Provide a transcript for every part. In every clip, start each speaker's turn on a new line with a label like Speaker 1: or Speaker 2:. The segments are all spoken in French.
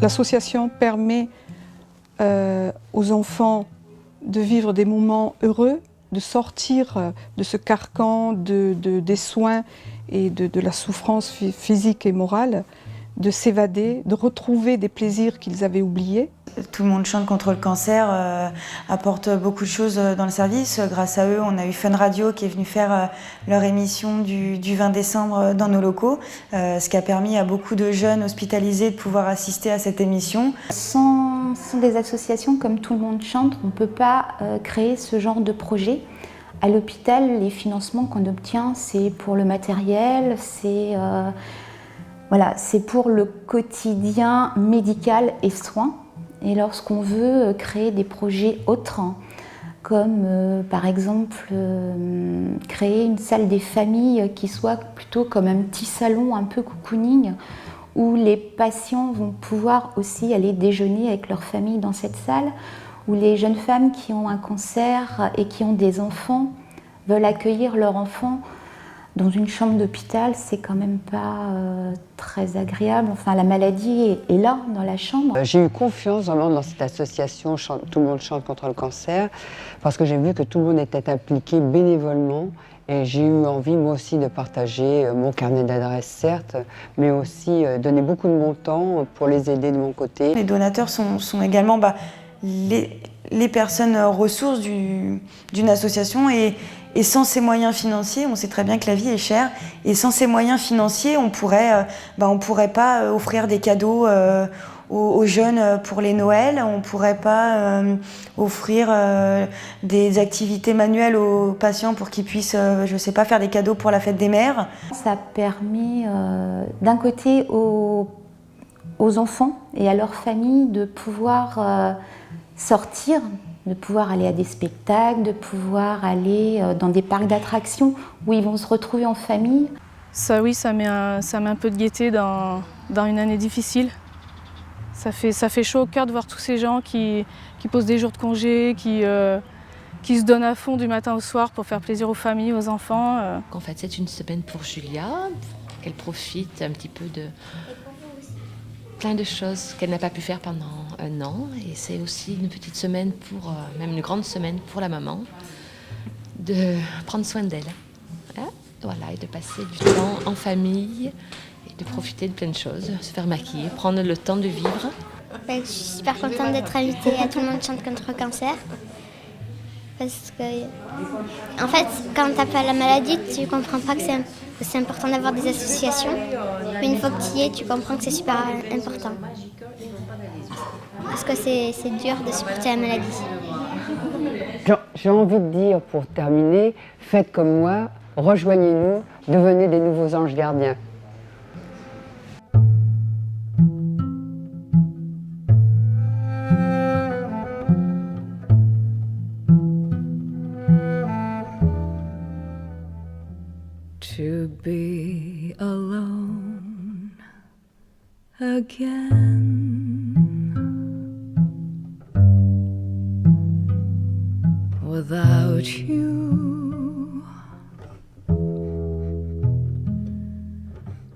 Speaker 1: L'association permet aux enfants de vivre des moments heureux, de sortir de ce carcan des soins et de la souffrance physique et morale, de s'évader, de retrouver des plaisirs qu'ils avaient oubliés.
Speaker 2: Tout le monde chante contre le cancer apporte beaucoup de choses dans le service. Grâce à eux, on a eu Fun Radio qui est venu faire leur émission du 20 décembre dans nos locaux, ce qui a permis à beaucoup de jeunes hospitalisés de pouvoir assister à cette émission.
Speaker 3: Sans des associations comme Tout le monde chante, on ne peut pas créer ce genre de projet. À l'hôpital, les financements qu'on obtient, c'est pour le matériel, c'est pour le quotidien médical et soins. Et lorsqu'on veut créer des projets autres, comme par exemple créer une salle des familles qui soit plutôt comme un petit salon un peu cocooning, où les patients vont pouvoir aussi aller déjeuner avec leur famille dans cette salle, où les jeunes femmes qui ont un cancer et qui ont des enfants veulent accueillir leurs enfants dans une chambre d'hôpital, c'est quand même pas très agréable. Enfin, la maladie est là, dans la chambre.
Speaker 4: J'ai eu confiance vraiment dans cette association Tout le monde chante contre le cancer, parce que j'ai vu que tout le monde était impliqué bénévolement. Et j'ai eu envie, moi aussi, de partager mon carnet d'adresses, certes, mais aussi donner beaucoup de mon temps pour les aider de mon côté.
Speaker 2: Les donateurs sont également les personnes ressources d'une association et sans ces moyens financiers, on sait très bien que la vie est chère, et sans ces moyens financiers, on pourrait pas offrir des cadeaux aux jeunes pour les Noëls, on ne pourrait pas offrir des activités manuelles aux patients pour qu'ils puissent, je sais pas, faire des cadeaux pour la fête des mères.
Speaker 3: Ça permet d'un côté aux enfants et à leurs familles de pouvoir sortir, de pouvoir aller à des spectacles, de pouvoir aller dans des parcs d'attractions où ils vont se retrouver en famille.
Speaker 5: Ça oui, ça met un peu de gaieté dans une année difficile. Ça fait chaud au cœur de voir tous ces gens qui posent des jours de congé, qui se donnent à fond du matin au soir pour faire plaisir aux familles, aux enfants.
Speaker 6: En fait, c'est une semaine pour Julia, pour qu'elle profite un petit peu de plein de choses qu'elle n'a pas pu faire pendant un an. Et c'est aussi une petite semaine même une grande semaine pour la maman, de prendre soin d'elle. Hein, voilà, et de passer du temps en famille et de profiter de plein de choses, se faire maquiller, prendre le temps de vivre.
Speaker 7: Je suis super contente d'être invitée à Tout le monde chante contre le cancer. Parce que, en fait, quand t'as pas la maladie, tu comprends pas que c'est important d'avoir des associations. Mais une fois que tu y es, tu comprends que c'est super important. Parce que c'est dur de supporter la maladie.
Speaker 4: J'ai envie de dire, pour terminer, faites comme moi, rejoignez-nous, devenez des nouveaux anges gardiens.
Speaker 8: To be alone again without you,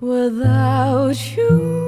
Speaker 8: without you.